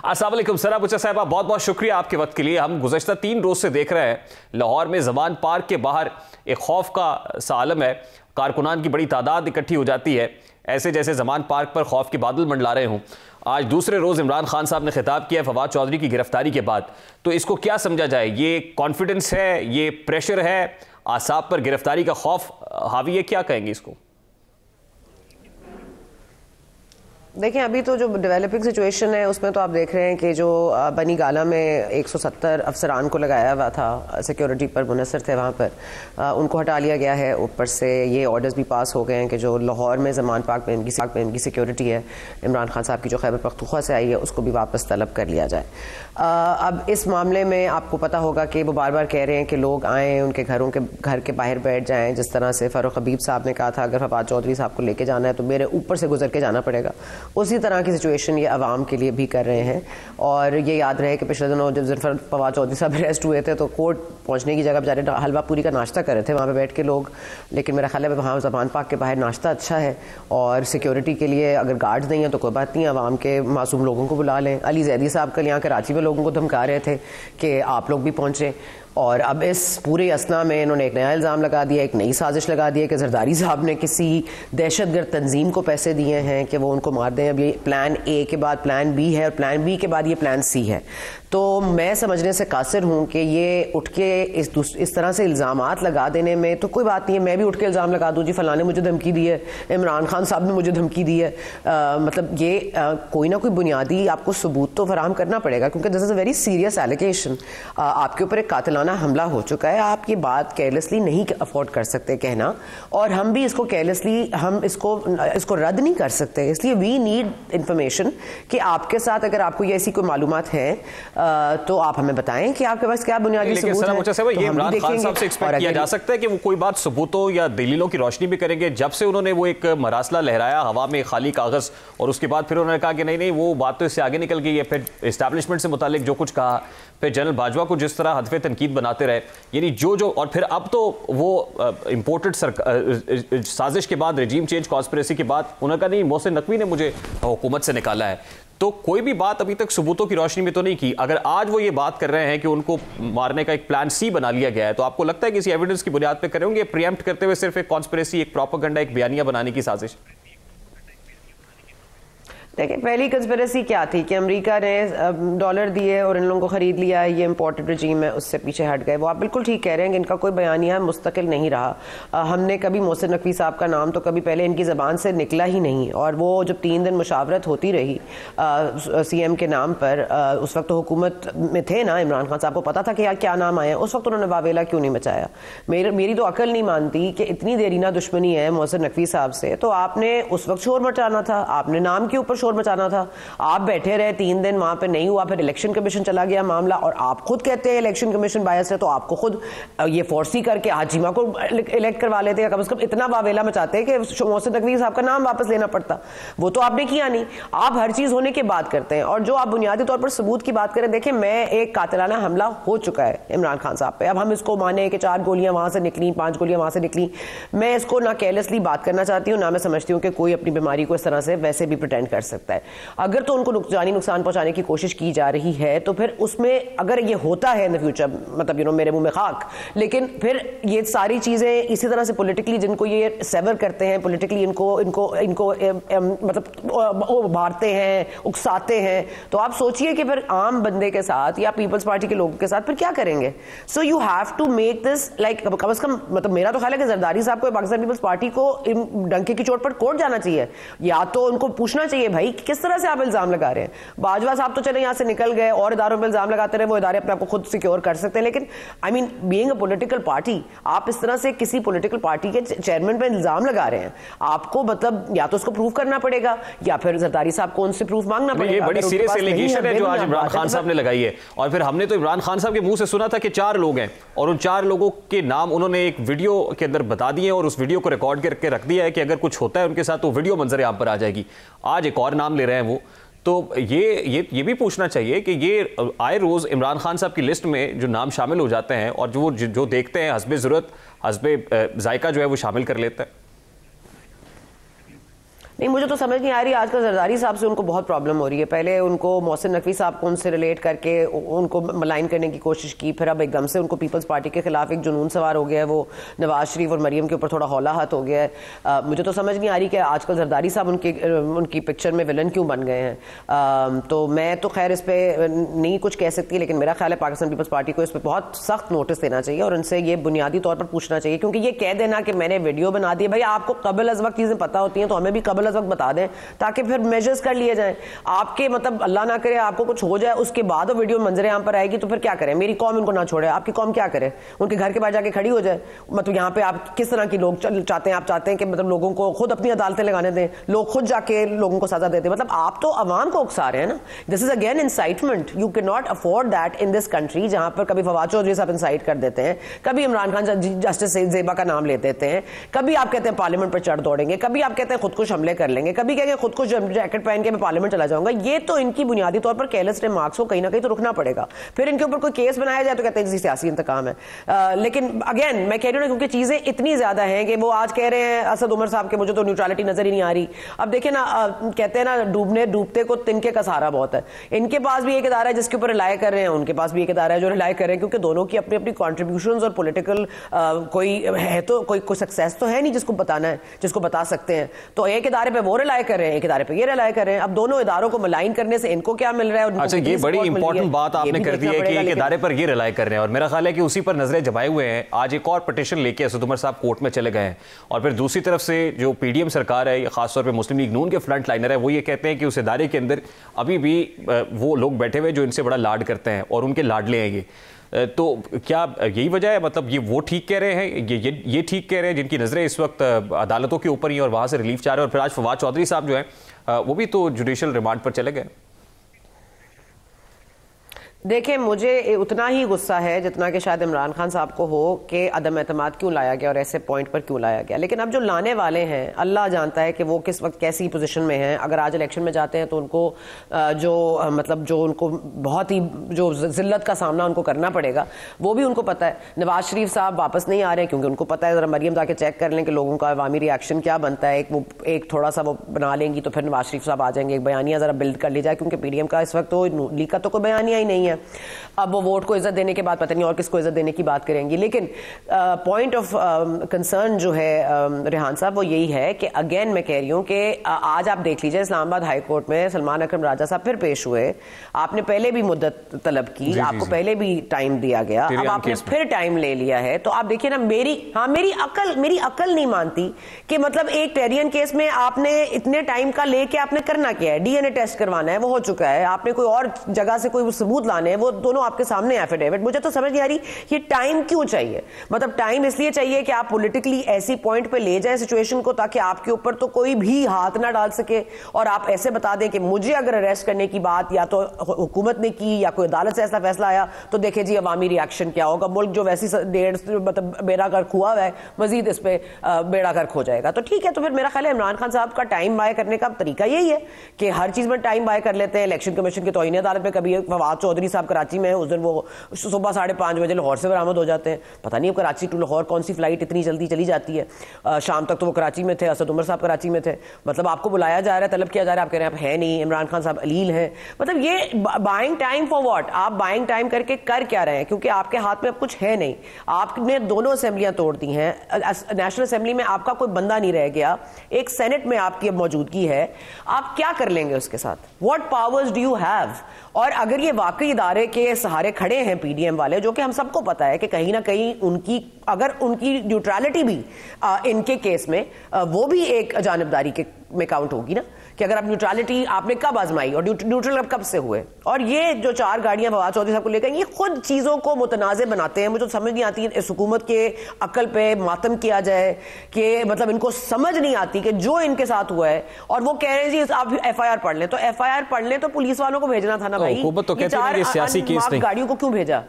अस्सलाम वालेकुम सना बुचा साहिबा, बहुत बहुत शुक्रिया आपके वक्त के लिए। हम गुज़श्ता 3 रोज़ से देख रहे हैं लाहौर में ज़मान पार्क के बाहर एक खौफ का सा आलम है। कारकुनान की बड़ी तादाद इकट्ठी हो जाती है, ऐसे जैसे ज़मान पार्क पर खौफ के बादल मंडला रहे हों। आज दूसरे रोज़ इमरान खान साहब ने खिताब किया फवाद चौधरी की गिरफ्तारी के बाद, तो इसको क्या समझा जाए? ये कॉन्फिडेंस है, ये प्रेशर है, आसाब पर गिरफ्तारी का खौफ हावी है, क्या कहेंगे इसको? देखें, अभी तो जो डेवलपिंग सिचुएशन है उसमें तो आप देख रहे हैं कि जो बनी गाला में 170 अफसरान को लगाया हुआ था, सिक्योरिटी पर मुनसर थे, वहाँ पर उनको हटा लिया गया है। ऊपर से ये ऑर्डर्स भी पास हो गए हैं कि जो लाहौर में ज़मान पार्क में इनकी सिक्योरिटी है, इमरान खान साहब की जो खैबर पख्तूनख्वा से आई है, उसको भी वापस तलब कर लिया जाए। अब इस मामले में आपको पता होगा कि वो बार बार कह रहे हैं कि लोग आएँ, उनके घर के बाहर बैठ जाएँ। जिस तरह से फ़ारूक हबीब साहब ने कहा था, अगर फवाद चौधरी साहब को लेके जाना है तो मेरे ऊपर से गुजर के जाना पड़ेगा। उसी तरह की सिचुएशन ये अवाम के लिए भी कर रहे हैं। और ये याद रहे कि पिछले दिनों जब फवाद चौधरी साहब अरेस्ट हुए थे तो कोर्ट पहुंचने की जगह बेचारे हलवा पूरी का नाश्ता कर रहे थे वहाँ पे बैठ के लोग। लेकिन मेरा ख्याल है वहाँ ज़मान पार्क के बाहर नाश्ता अच्छा है, और सिक्योरिटी के लिए अगर गार्ड्स नहीं हैं तो कोई बात नहीं, अवाम के मासूम लोगों को बुला लें। अली जैदी साहब कल यहाँ कराची में लोगों को धमका रहे थे कि आप लोग भी पहुँचें। और अब इस पूरे असना में इन्होंने एक नया इल्ज़ाम लगा दिया, एक नई साजिश लगा दी है कि जरदारी साहब ने किसी दहशतगर्द तंजीम को पैसे दिए हैं कि वो उनको मार दें। अब ये प्लान ए के बाद प्लान बी है, और प्लान बी के बाद ये प्लान सी है। तो मैं समझने से कासिर हूँ कि ये उठ के इस तरह से इल्ज़ामात लगा देने में तो कोई बात नहीं है। मैं भी उठ के इल्ज़ाम लगा दूँ, जी फलां ने मुझे धमकी दी है, इमरान खान साहब ने मुझे धमकी दी है। मतलब ये कोई ना कोई बुनियादी आपको सबूत तो फराहम करना पड़ेगा, क्योंकि this is a very serious allegation. आपके ऊपर एक कातिलाना हमला हो चुका है। आप ये बात केयरलेसली नहीं अफोर्ड कर सकते कहना, और हम भी इसको केयरलेसली हम इसको रद्द नहीं कर सकते। इसलिए वी नीड इंफॉर्मेशन कि आपके साथ अगर आपको ये ऐसी कोई मालूमात है तो आप हमें बताएं कि आपके पास क्या बुनियादी सबूत है। ये इमरान खान साहब से एक्सपेक्ट किया जा सकता है कि वो कोई बात सबूतों या दलीलों की रोशनी भी करेंगे? जब से उन्होंने वो एक मरासला लहराया हवा में, खाली कागज, और उसके बाद फिर उन्होंने कहा कि नहीं नहीं वो बात तो इससे आगे निकल गई है, फिर एस्टैब्लिशमेंट से मुतालिक जो कुछ कहा, फिर जनरल बाजवा को जिस तरह हदफे तनकीद बनाते रहे, यानी जो और फिर अब तो वो इम्पोर्टेड साजिश के बाद, रजीम चेंज कॉन्स्पिरेसी के बाद उन्होंने कहा नहीं मोहसिन नकवी ने मुझे हुकूमत से निकाला है। तो कोई भी बात अभी तक सबूतों की रोशनी में तो नहीं की। अगर आज वो ये बात कर रहे हैं कि उनको मारने का एक प्लान सी बना लिया गया है, तो आपको लगता है कि किसी एविडेंस की बुनियाद पे करेंगे, प्रीएम्प्ट करते हुए सिर्फ एक कॉन्स्पिरेसी, एक प्रोपेगेंडा, एक बयानिया बनाने की साजिश? देखिए, पहली कंस्पिरेसी क्या थी कि अमेरिका ने डॉलर दिए और इन लोगों को खरीद लिया, ये इम्पोर्टेड रजीम है, उससे पीछे हट गए। वो आप बिल्कुल ठीक कह रहे हैं कि इनका कोई बयानिया मुस्तकिल नहीं रहा। हमने कभी मोहसिन नकवी साहब का नाम तो कभी पहले इनकी ज़बान से निकला ही नहीं। और वो जब 3 दिन मुशावरत होती रही CM के नाम पर, उस वक्त तो हुकूमत में थे ना इमरान खान साहब को, पता था कि यार क्या नाम आया, उस वक्त उन्होंने वावेला क्यों नहीं मचाया? मेरी तो अकल नहीं मानती कि इतनी देरीना दुश्मनी है मोहसिन नकवी साहब से, तो आपने उस वक्त शोर मचाना था, आपने नाम के ऊपर शोर मचाना था। आप बैठे रहे 3 दिन, वहां पे नहीं हुआ, फिर इलेक्शन कमीशन चला गया मामला, और आप खुद कहते हैं इलेक्शन कमीशन बायस है, तो आपको खुद ये फोर्सी करके हाजिमा को इलेक्ट करवा लेते हैं। कम से कम इतना वावेला मचाते हैं कि मोहसिन नकवी साहब का नाम वापस लेना पड़ता। वो तो आपने किया नहीं। आप हर चीज होने की बात करते हैं, और जो आप बुनियादी तौर पर सबूत की बात करें, देखें मैं एक कातिलाना हमला हो चुका है इमरान खान साहब पे। अब हम इसको माने कि 4 गोलियां वहां से निकली, 5 गोलियां वहां से निकली, मैं इसको ना केयरलेसली बात करना चाहती हूँ, ना मैं समझती हूँ कि कोई अपनी बीमारी को इस तरह से वैसे भी प्रिटेंड कर सकता है। अगर तो उनको जानी नुकसान पहुंचाने की कोशिश की जा रही है, तो फिर उसमें अगर ये होता है इन द फ्यूचर, मतलब मेरे मुंह में खाक, लेकिन फिर ये सारी चीजें इसी तरह से पॉलिटिकली जिनको ये सेवर करते हैं, पॉलिटिकली इनको मतलब मारते हैं, उकसाते हैं, तो आप सोचिए कि फिर आम बंदे के साथ या पीपल्स पार्टी के लोगों के साथ फिर क्या करेंगे? So you have to make this like, कम से कम मतलब मेरा तो ख्याल है कि जरदारी साहब को पाकिस्तान पीपल्स पार्टी को डंके की चोट पर कोर्ट जाना चाहिए, या तो उनको पूछना चाहिए भाई किस तरह से आप इल्जाम लगा रहे हैं। बाजवा साहब तो चले यहां से निकल गए और इदारों में इल्जाम लगाते रहे, वो इदारे अपने आप को खुद सिक्योर कर सकते हैं, लेकिन I mean being a political party, आप इस तरह से किसी पॉलिटिकल पार्टी के चेयरमैन पर इल्जाम लगा रहे हैं, आपको मतलब या तो उसको प्रूव करना पड़ेगा, या फिर जरदारी साहब को उनसे प्रूफ मांगना पड़ेगा। ये बड़ी सीरियस एलिगेशन है जो आज इमरान खान साहब ने लगाई है, और फिर हमने तो इमरान खान साहब के मुंह से सुना था कि 4 लोग हैं, और उन 4 लोगों के नाम उन्होंने एक वीडियो के अंदर बता दिए, और उस वीडियो को रिकॉर्ड करके रख दिया है कि अगर कुछ होता है उनके साथ तो वीडियो मंजर आम पर आ जाएगी। आज एक और नाम ले रहे हैं वो। तो ये भी पूछना चाहिए कि ये आए रोज़ इमरान खान साहब की लिस्ट में जो नाम शामिल हो जाते हैं, और जो देखते हैं हस्बे ज़रूरत, हस्बे जायका जो है वो शामिल कर लेते हैं। نہیں مجھے تو سمجھ نہیں آ رہی, آج کل زرداری صاحب سے ان کو بہت پرابلم ہو رہی ہے. پہلے ان کو محسن نقوی صاحب کو ان سے ریلیٹ کر کے ان کو ملائن کرنے کی کوشش کی, پھر اب ایک دم سے ان کو پیپلز پارٹی کے خلاف ایک جنون سوار ہو گیا ہے, وہ نواز شریف اور مریم کے اوپر تھوڑا ہولا ہاتھ ہو گیا ہے. مجھے تو سمجھ نہیں آ رہی کہ آج کل زرداری صاحب ان کی پکچر میں ولن کیوں بن گئے ہیں. تو میں تو خیر اس پہ نہیں کچھ کہہ سکتی, لیکن میرا خیال ہے پاکستان پیپلز پارٹی کو اس پہ بہت سخت نوٹس دینا چاہیے اور ان سے یہ بنیادی طور پر پوچھنا چاہیے, کیونکہ یہ کہہ دینا کہ میں نے ویڈیو بنا دی, بھائی آپ کو قبل از وقت چیزیں پتہ ہوتی ہیں تو ہمیں بھی قبل از وقت بتا دیں تاکہ پھر میجرز کر لیے جائیں. آپ کے مطلب اللہ نہ کرے آپ کو کچھ ہو جائے, اس کے بعد وہ ویڈیو منظر عام پر آئے گی تو پھر کیا کریں؟ میری قوم ان کو نہ چھوڑے, آپ کی قوم کیا کرے؟ ان کے گھر کے باہر جا کے کھڑی ہو جائے. مطلب یہاں پہ آپ کس طرح کی لوگ چاہتے ہیں؟ آپ چاہتے ہیں کہ مطلب لوگوں کو خود اپنی عدالتیں لگانے دیں, لوگ خود جا کے لوگوں کو سزا دیتے ہیں. مطلب آپ تو عوام کو اکسا رہے ہیں نا. This is again incitement. You can not afford that in this country, جہاں پر کبھی فواد چودھری صاحب انسائٹ کر دیتے ہیں, کبھی عمران خان جسٹس زیبا کا نام لے دیتے ہیں, کبھی آپ کہتے ہیں پارلیمنٹ پر چڑھ دوڑیں گے, کبھی آپ کہتے ہیں خودکش حملے کر لیں گے, کبھی کہیں گے خودکش جیکٹ پہن کے میں پارلیمنٹ چلا جاؤں گا. یہ تو ان کی بنیادی طور پر کیئرلیس ریمارکس کو کہیں نہ کہیں تو رکنا پڑے گا. پھر ان کے اوپر کوئی کیس بنایا جائے تو کہتے ہیں سیاسی انتقام ہے. لیکن اگین میں کہہ رہی ہوں نا, کیونکہ چیزیں اتنی زیادہ ہیں کہ وہ آج کہہ رہے ہیں اسد عمر صاحب کے مجھے تو نیوٹرلٹی نظر ہی نہیں آ رہی. اب دیکھیں نا, کہتے ہیں نا ڈوبتے کو تنکے کا سہارا بہت ہے. ان کے پاس بھی ایک ادارہ ہے جس کے اوپر ریلائی کر رہے ہیں, ان کے پاس بھی ایک ادارہ ہے جو ریلائی کر رہے ہیں, کیونکہ دونوں کی اپنی اپنی کنٹریبیوشنز اور پولیٹیکل کوئی ہے تو کوئی سکسیس تو ہے نہیں جس کو بتانا ہے, جس کو بتا سکتے ہیں. تو ایک ادارے پہ وہ ریلائی کر رہے ہیں, ایک ادارے پہ یہ ریلائی کر رہے ہیں. اب دونوں اداروں کو ملائن کرنے سے ان کو کیا مل رہا ہے؟ اچھا, یہ بڑی امپورٹنٹ بات آپ نے کر دی ہے کہ ایک ادارے پر یہ ریلائی کر رہے ہیں, اور میرا خیال ہے کہ اسی پر نظریں جمائے ہوئے ہیں. آج ایک اور پٹیشن لے کے اسد عمر صاحب کورٹ میں چلے گئے ہیں, اور پھر دوسری طرف سے جو پی ڈی ایم سرکار ہے, خاص طور پہ مسلم لیگ نون کے فرنٹ لائنر ہے, وہ یہ کہتے ہیں کہ اس ادارے کے اندر ابھی بھی وہ لوگ بیٹھے ہوئے جو ان سے بڑا لاڈ کرتے ہیں اور ان کے لاڈلے ہیں یہ. تو کیا یہی وجہ ہے, مطلب یہ وہ ٹھیک کہہ رہے ہیں, یہ ٹھیک کہہ رہے ہیں جن کی نظریں اس وقت عدالتوں کے اوپر ہی اور وہاں سے ریلیف چاہ رہے ہیں؟ اور پھر آج فواد چودھری صاحب جو ہیں وہ بھی تو جوڈیشل ریمانڈ پر چلے گئے. دیکھیں مجھے اتنا ہی غصہ ہے جتنا کہ شاید عمران خان صاحب کو ہو کہ عدم اعتماد کیوں لایا گیا اور ایسے پوائنٹ پر کیوں لایا گیا. لیکن اب جو لانے والے ہیں اللہ جانتا ہے کہ وہ کس وقت کیسی پوزیشن میں ہیں. اگر آج الیکشن میں جاتے ہیں تو ان کو جو ان کو بہت ہی جو ذلت کا سامنا ان کو کرنا پڑے گا وہ بھی ان کو پتہ ہے. نواز شریف صاحب واپس نہیں آ رہے کیونکہ ان کو پتہ ہے, ذرا مریم جا کے چیک کر لیں کہ لوگوں کا عوامی ریاکشن کیا بنتا ہے. ایک تھوڑا سا وہ بنا لیں گی تو پھر نواز شریف صاحب آ جائیں گے, ایک بیانیہ ذرا بلڈ کر لی جائے, کیونکہ پی ڈی ایم کا اس وقت تو لیگ کا تو کوئی بیانیہ ہی نہیں ہے. اب وہ ووٹ کو عزت دینے کے بعد پتہ نہیں اور کس کو عزت دینے کی بات کریں گی. لیکن پوائنٹ آف کنسرن جو ہے ریحان صاحب وہ یہی ہے کہ اگین میں کہہ رہی ہوں کہ آج آپ دیکھ لیجئے اسلام آباد ہائی کورٹ میں سلمان اکرم راجہ صاحب پھر پیش ہوئے. آپ نے پہلے بھی مدت طلب کی, آپ کو پہلے بھی ٹائم دیا گیا, اب آپ نے پھر ٹائم لے لیا ہے. تو آپ دیکھیے نا, میری عقل نہیں مانتی کہ مطلب ایک ٹیرین کیس میں آپ نے اتنے ٹائم کا لے کے آپ نے کرنا کیا ہے؟ ڈی این اے ٹیسٹ کروانا ہے, وہ ہو چکا ہے. آپ نے کوئی اور جگہ سے کوئی ثبوت لانے ہیں, وہ دونوں آپ کے سامنے ایفیڈیوٹ. مجھے تو سمجھ نہیں آ رہی یہ ٹائم کیوں چاہیے. مطلب ٹائم اس لیے چاہیے کہ آپ پولیٹیکلی ایسی پوائنٹ پہ لے جائیں سچویشن کو تاکہ آپ کے اوپر تو کوئی بھی ہاتھ نہ ڈال سکے, اور آپ ایسے بتا دیں کہ مجھے اگر اریسٹ کرنے کی بات یا تو حکومت نے کی یا کوئی عدالت سے ایسا فیصلہ آیا تو دیکھیں جی عوامی ریاکشن کیا ہوگا. ملک جو ویسی مطلب بیڑا غرق ہوا ہے, مزید اس پہ بیڑا غرق ہو جائے گا. تو ٹھیک ہے, تو پھر میرا خیال ہے عمران خان صاحب کا ٹائم بائے کرنے کا طریقہ یہی ہے کہ ہر چیز میں ٹائم بائے کر لیتے ہیں. الیکشن کمیشن کی توہین عدالت میں کبھی فواد چودھری صاحب کراچی میں اس دن وہ صبح 5:30 بجے لاہور سے برآمد ہو جاتے ہیں. پتہ نہیں کراچی ٹو لاہور کون سی فلائٹ اتنی جلدی چلی جاتی ہے. شام تک تو وہ کراچی میں تھے, اسد عمر صاحب کراچی میں تھے. مطلب آپ کو بلایا جا رہا ہے, طلب کیا جا رہا ہے, آپ کہہ رہے ہیں آپ ہے نہیں, عمران خان صاحب علیل ہیں. مطلب یہ بائنگ ٹائم فار واٹ؟ آپ بائنگ ٹائم کر کے کر کیا رہے ہیں؟ کیونکہ آپ کے ہاتھ میں اب کچھ ہے نہیں. آپ نے دونوں اسمبلیاں توڑ دی ہیں. نیشنل اسمبلی میں آپ کا کوئی بندہ نہیں رہ گیا, ایک سینٹ میں آپ کی اب موجودگی ہے. آپ کیا کر لیں گے اس کے ساتھ؟ What powers do you have? اور اگر یہ واقعی ادارے کے سہارے کھڑے ہیں پی ڈی ایم والے, جو کہ ہم سب کو پتا ہے کہ کہیں نہ کہیں ان کی نیوٹرلٹی بھی ان کے کیس میں وہ بھی ایک جانبداری کے میں کاؤنٹ ہوگی نا, کہ اگر آپ نیوٹرلٹی آپ نے کب آزمائی اور نیوٹرل اب کب سے ہوئے. اور یہ جو 4 گاڑیاں فواد چودھری صاحب کو لے گئے, یہ خود چیزوں کو متنازع بناتے ہیں. مجھے سمجھ نہیں آتی اس حکومت کے عقل پہ ماتم کیا جائے کہ مطلب ان کو سمجھ نہیں آتی کہ جو ان کے ساتھ ہوا ہے, اور وہ کہہ رہے ہیں جی آپ ایف آئی آر پڑھ لیں. تو ایف آئی آر پڑھ لیں تو پولیس والوں کو بھیجنا تھا نا بھائی, حکومت تو کہتی ہے کہ سیاسی کیس نہیں, گاڑیوں کو کیوں بھیجا؟